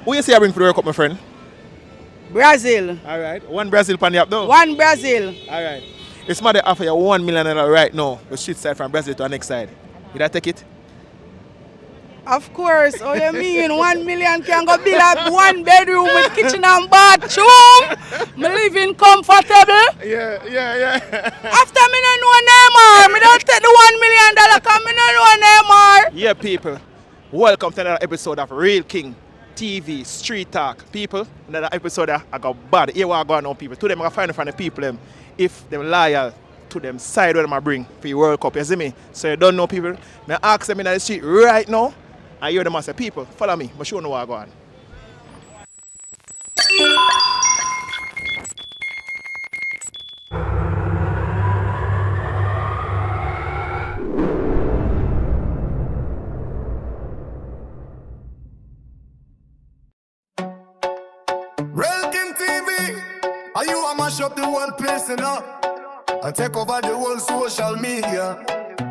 Who you say I bring for the World Cup, my friend? Brazil. All right. One Brazil pan the app though. One Brazil. All right. It's somebody offer you $1 million right now. The street side from Brazil to the next side. Did I take it? Of course. Oh, you mean 1 million can go build up one bedroom with kitchen and bathroom? Me living comfortable. Yeah. After me no know Neymar, me don't take the $1 million because me no know Neymar. Yeah, people. Welcome to another episode of Real King TV Street Talk. People, another episode I got bad. Here what I got on people. Today I'm going to find from the people them if they're loyal to them side where I bring for the World Cup. You see me? So you don't know people. I ask them in the street right now. I hear them and say, people, follow me. But you know what I go on. RealkingTv, are you a mash up the whole place, you know? And take over the whole social media.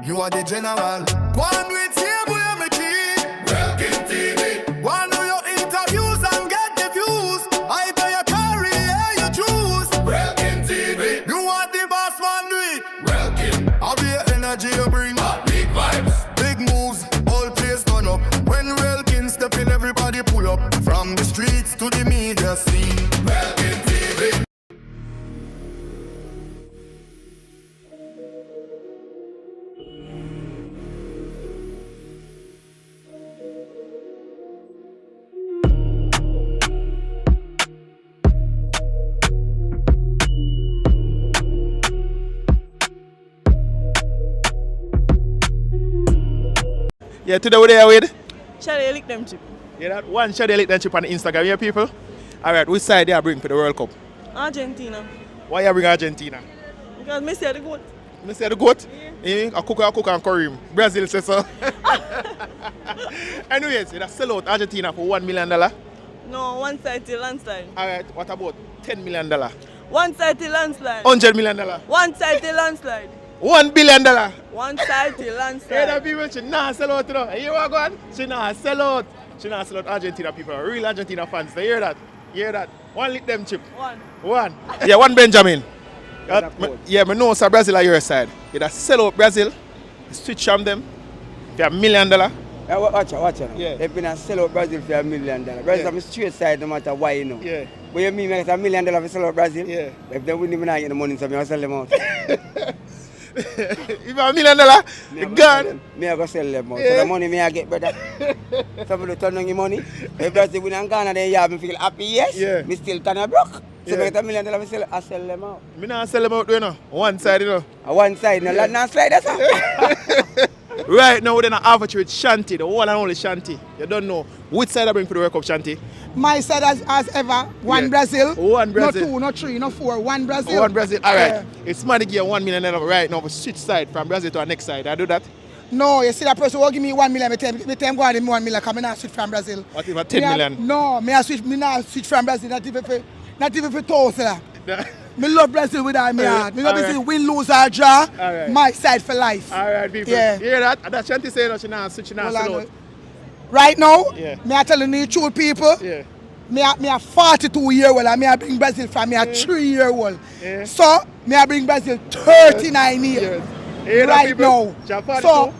You are the general. One with you, boy, I'm a key. RealkingTV. One of your interviews and get the views. I tell your career you choose. RealkingTV. You want the boss man, do it. Realking. I'll be your energy you bring. Big vibes. Big moves, all place turn up. When Realking step in, everybody pull up. From the streets to the media scene. RealkingTV. Yeah, today we're there with? Shall lick them chip? Yeah, that one shall they lick them chip on the Instagram, yeah, people? Alright, which side they bring for the World Cup? Argentina. Why you bring Argentina? Because Messi are the goat. Me say the goat? Yeah. I cook and curry him. Brazil says so. Anyways, they sell out Argentina for $1 million. No, one side till landslide. Alright, what about $10 million? One side till landslide. $100 million? One side till landslide. $1 billion? One side till Hey, landslide. that people, she not sell out, you know. You what going? She not sell out. She not sell out Argentina people. Real Argentina fans. They hear that? Hear that? One lick them chip. One. Yeah, one Benjamin. Yeah, me know so Brazil are your side. You that sell out Brazil, switch from them. For $1 million. Watch out. Yeah. They've been a sell out Brazil for $1 million. Brazil is a straight side no matter why, you know. Yeah. But you mean make $1 million for sell out Brazil? Yeah. If they win, they not get the money, so I sell them out. If $1 million, you gone. Me I go sell them out. Yeah. So the money me I get better. Somebody turn on your money. If Brazil win and Ghana, then you have me feel happy, yes. Yeah. Me still turn a broke. So Yeah. me get $1 million, I sell them out. Me not sell them out, you know. One side, you know. One side, no land and slide, that's all. Right now, we're going to have a with Shanti, the one and only Shanti. You don't know. Which side I bring for the World Cup, Shanti? My side as ever, one Yeah. Brazil. One Brazil. No two, no three, no four, one Brazil. One Brazil. All right. Yeah. It's money give you $1 million right now, but switch side from Brazil to the next side. I do that. No, you see that person will give me 1 million, me tell him go and give me 1 million, because I not switch from Brazil. What if a 10 million? No, me not switch from Brazil, not even for toast. Me love Brazil with all my heart. Me love Brazil win, lose or draw. Alright. My side for life. All right, people. Yeah. You hear that? That's Shanti saying that she not switch, she not Hold sell on. out. Right now, Yeah. me I telling you the truth, people. Yeah. Me a 42-year-old and me I bring Brazil from me a 3-year-old. Yeah. So, me I bring Brazil 39 years. Yes. You hear that, Right people? now. She 42, So,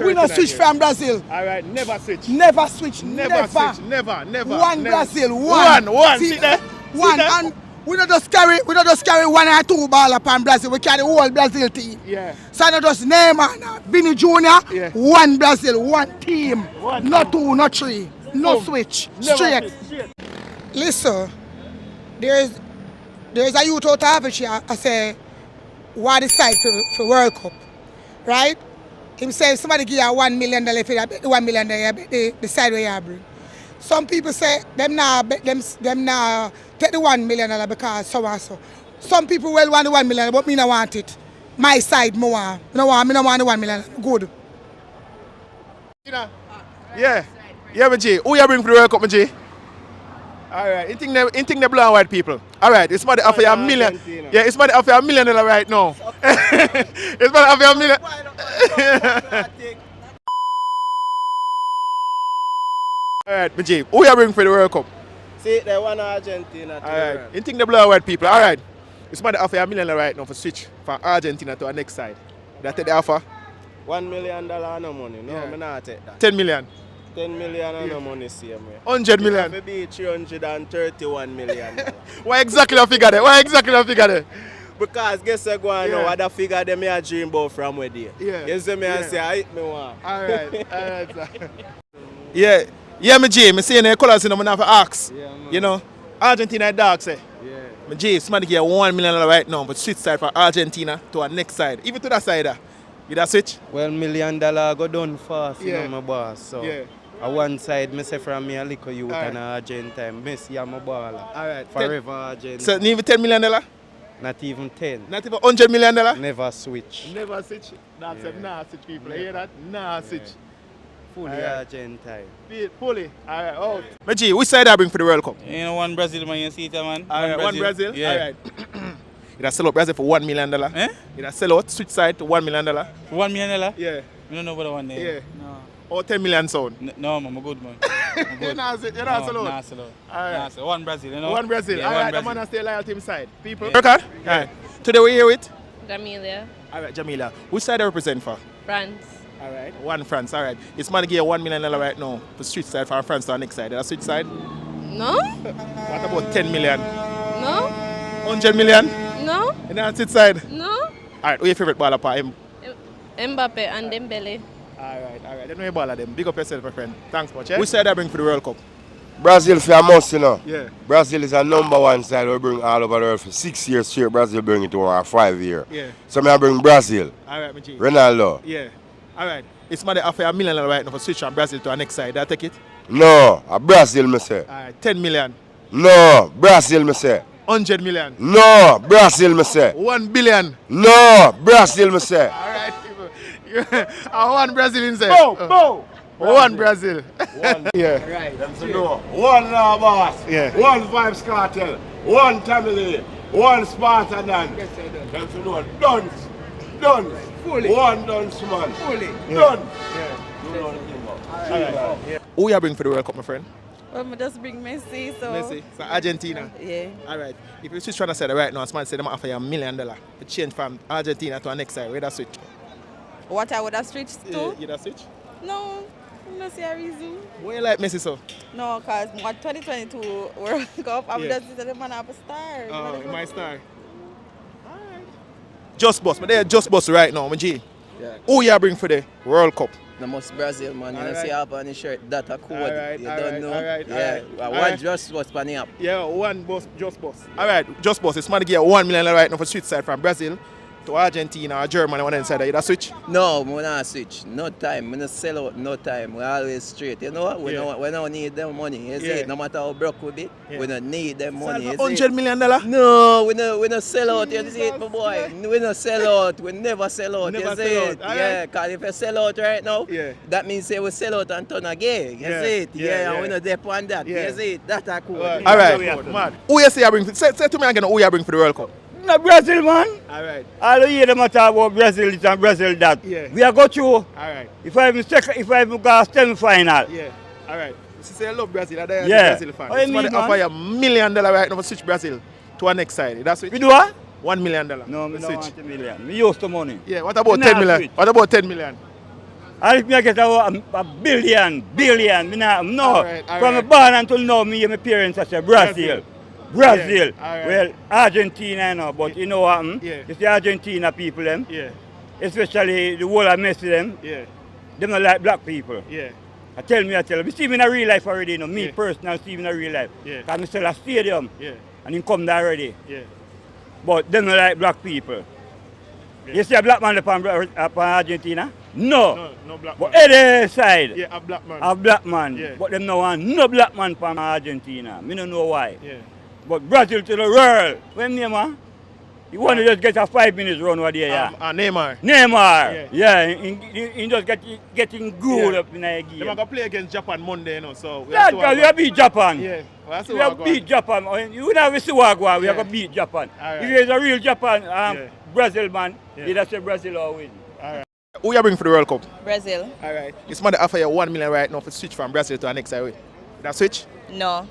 we not 39 switch years. from Brazil. All right, never switch. Never switch. Never switch. Never. One never. Brazil. One. One. See See that? One. See that? And we don't just carry one or two ball upon Brazil. We carry the whole Brazil team. Yeah. So not just Neymar, Vinny Jr. Yeah. One Brazil, one team. One Not team. two, not three. No Boom. switch. Never Straight. switch. Listen, there's a youth out of it here, I say, what decide for World Cup, right? Him say if somebody give you $1 million for that, bet the $1 million, you bet the side where you bring. Some people say them now take the $1 million because so and so. Some people well want the $1 million, but me no want it. My side more. Me no want the $1 million. Good. Yeah. Yeah, my G. Who you bring for the World Cup, my G? All right. You think the blue and white people? All right. It's somebody offer you $1 million. Argentina. Yeah, it's somebody offer you $1 million right now. It's somebody offer you $1 million. All right, my G. Who you bring for the World Cup? See, they want Argentina to All right. You think the blow white people? All right. It's somebody offer $1 million right now for switch from Argentina to our next side. That take the offer? $1 million no money. No, Yeah. I'm not take that. 10 million. 10 million no money same way. 100 million. Maybe 331 million. Why exactly the figure there? Why exactly the figure there? Because guess what going Yeah. on, what the figure them I dream about from where they. Yeah. You see me Yeah. and say, I hit me one. All right, sir. Yeah, yeah, me G, me seeing the colours, I'm have to ask. Yeah, man. You know, Argentina dog say. Yeah. Me G, somebody get $1 million right now, but switch side from Argentina to our next side, even to that side. You that switch? Well, $1 million go down fast, you Yeah. know, my boss. So, Yeah. on one side, me say from me a little youth Alright. and Argentine. Messi, I'm a baller. All right. Forever Argentine. So, even $10 million? Not even 10. Not even $100 million? Never switch. Never switch. That's a nah switch, people. You hear that? Nah switch. Fully Alright. Argentine. Fully. All right, out. Me G, which side I bring for the World Cup? You know, one Brazil, man, you see it, man. All right, one Brazil? Yeah. All right. You sell out Brazil for $1 million. Eh? You sell out switch side to $1 million. $1 million? Yeah. We don't know about the one there. Yeah. No. Or 10 million sound. No, man, I'm good, man. I'm good. You're not sell No, out. nah, sell out. All right. Nah, sell out. One Brazil, you know? One Brazil. Yeah, All one right, I'm Brazil. gonna stay loyal team side. People. Yeah. Okay. All right. Today we're here with? Jamelia, All right, Jamila. Which side I represent for? France. All right. One France. All right. It's man give you $1 million right now for switch side for France to our next side. That's switch side. No? What about 10 million? No? 100 million? No? And that's switch side. No? All right. Who's your favorite baller for him? Mbappe and Dembele. All right. Then we baller them. Big up yourself, my friend. Thanks much. Which side I bring for the World Cup? Brazil for a must, you know. Yeah. Brazil is a #1 side we bring all over the world for 6 years straight. Brazil bring it to our 5 year. Yeah. So I bring Brazil. All right, my G. Ronaldo. Yeah. All right. It's man offer $1 million right now for switch from Brazil to our next side. I take it. No, a Brazil me say. All right. 10 million. No, Brazil me say. 100 million. No, Brazil me say. 1 billion. No, Brazil me say. All right, people. One Brazilian say. Bo. One Brazil. Yeah. Them to know. One law boss. Yeah. One Vibes Cartel. One family. One Spartan. Them to know. Done. Fully. One done man. Fully. Done. Who you bring for the World Cup, my friend? Well, I just bring Messi, so. Messi. So Argentina. Yeah. All right. If you're just trying to say that right now, someone say they might offer you $1 million to change from Argentina to our next side. Where that switch? What I would have switched to? You that switch? No, no see a reason. Why you like Messi so? No, because 2022 World Cup, I'm Yeah. just the man have a star. Oh, my star. Alright. Just boss, but they're just boss right now, my G. Yeah. Who you bring for the World Cup? The most Brazil, man. You know, Alright. see up on the shirt, that a code. Alright, you alright, don't know. alright, Yeah. alright. One just was panning up. Yeah, one boss, just boss. Alright, just boss. It's man to get $1 million right now for switch side from Brazil to Argentina or Germany, one inside. You that switch? No, we not switch. No time. We not sell out. No time. We always straight. You know what? We don't need them money. You see Yeah. it? No matter how broke we be, we don't need them money. You see it? $100 million? No, we no sell out. You see it, my boy? We no sell out. We never sell out. Never You see sell it? out. Yeah, Alright. because if you sell out right now, Yeah. that means say we sell out and turn again. You Yeah. see it? Yeah, Yeah, yeah. and we no dep on that. Yeah. You see it? That a cool. Alright, mad. Who you say I bring? Say to me again who you bring for the World Cup? No, Brazil, man. Alright, All the year them a talk about Brazil this and Brazil that. Yeah. We are go through. alright, If I even go semi-final. yeah, alright. You say I love Brazil, I am Yeah. a Brazil fan. What you It's mean, man man? offer you $1 million right now for switch Brazil to our next side. That's We it. do what? $1 million. No, me for no switch. want a million. Me used to money. Yeah, what about Me 10 nah million? switch. What about 10 million? And if me get a billion, me not, no. Alright, From alright. a born until now, me and my parents I say Brazil. Brazil. Yeah, alright. Well, Argentina, you know, but you know what? Yeah. You see Argentina people, them, Yeah, especially the whole of Messi, them, yeah, them not like black people. yeah, I tell you, me see me in a real life already, you know, me Yeah. personal see me in a real life. Yeah. Because I sell a stadium yeah, and he come there already. yeah. But them not like black people. Yeah. You see a black man upon Argentina? No. No black But man. other side, Yeah, a black man. a black man. Yeah. But them no want no black man from Argentina. Me don't know why. Yeah. But Brazil to the world. When Neymar, you want to just get a 5 minutes run over there, yeah. Neymar. Neymar, yeah, he just getting good Yeah. up in the They're game. going to play against Japan Monday, you know, so... we Yeah, have to because we work have beat Japan. Yeah, well, that's We what have we're going. beat Japan. You never see what we Yeah. have to beat Japan. Alright. If there's a real Japan, Yeah. Brazil man, Yeah. you'd have say Brazil will win. Who you bring for the World Cup? Brazil. Alright. It's man that offer you $1 million right now for switch from Brazil to our next side. That switch? No.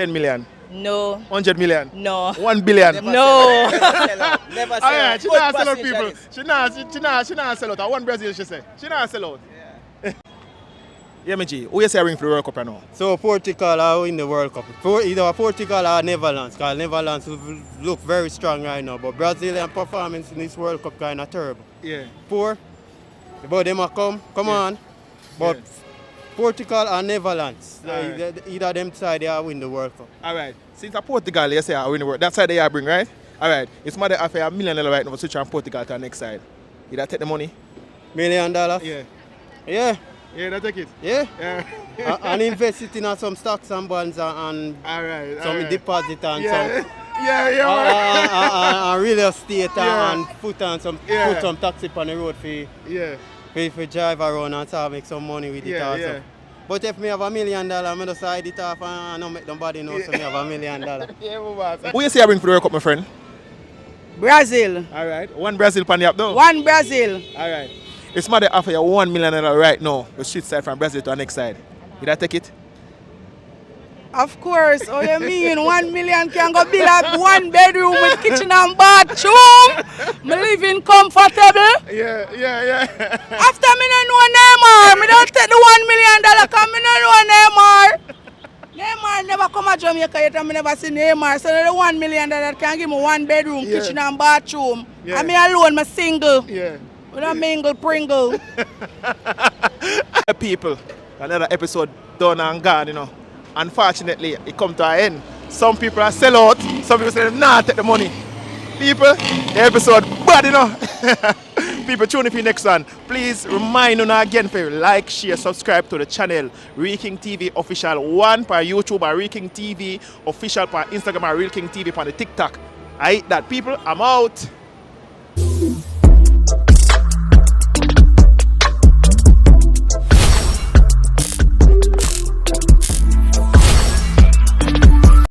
10 million, No. 100 million, No. 1 billion. No. Never sell out. Alright, she not sell out Good people. positionist. She not sell out. One Brazil she say. She not sell out. Yeah, me G. Who you say I bring for the World Cup right now? So Portugal are in the World Cup. Either Portugal or Netherlands, because Netherlands look very strong right now. But Brazilian performance in this World Cup kind of terrible. Yeah. Poor. But them are come on. But Portugal or Netherlands, Alright. either them side they are win the World Cup. Alright. Since a Portugal, you say I win the world. That side they bring, right? Alright. It's more than $1 million right now for switch on Portugal to the next side. You that take the money? $1 million? Yeah. Yeah. Yeah, that take it. Yeah. Yeah. And invest it in some stocks and bonds and Alright. some deposit and Yeah. some Yeah. real estate Yeah. and put some taxi on the road for drive around and so make some money with it also. Yeah. But if me have $1 million, I just hide it off and I don't make nobody know so me have $1 million. Who you say I bring for the World Cup, my friend? Brazil. Alright. One Brazil pan the up though. One Brazil. Alright. It's more than offer you $1 million right now. The street side from Brazil to the next side. You that take it? Of course. Oh, you mean 1 million can go build a 1 bedroom with kitchen and bathroom? Me living comfortable. Yeah. After me no know Neymar, me don't take the $1 million because me no know Neymar. Neymar never come to Jamaica yet and me never see Neymar. So the $1 million can give me 1 bedroom, kitchen and bathroom. Yeah. And me alone, me single. Yeah. We don't mingle pringle. People, another episode done and gone, you know. Unfortunately, it come to an end. Some people are sell out, some people say nah, take the money. People, the episode bad, you know. People, tune in for the next one. Please remind you again for like, share, subscribe to the channel RealkingTV Official 1 per YouTube or RealkingTV Official per Instagram or RealkingTV per the TikTok. I hate that. People, I'm out.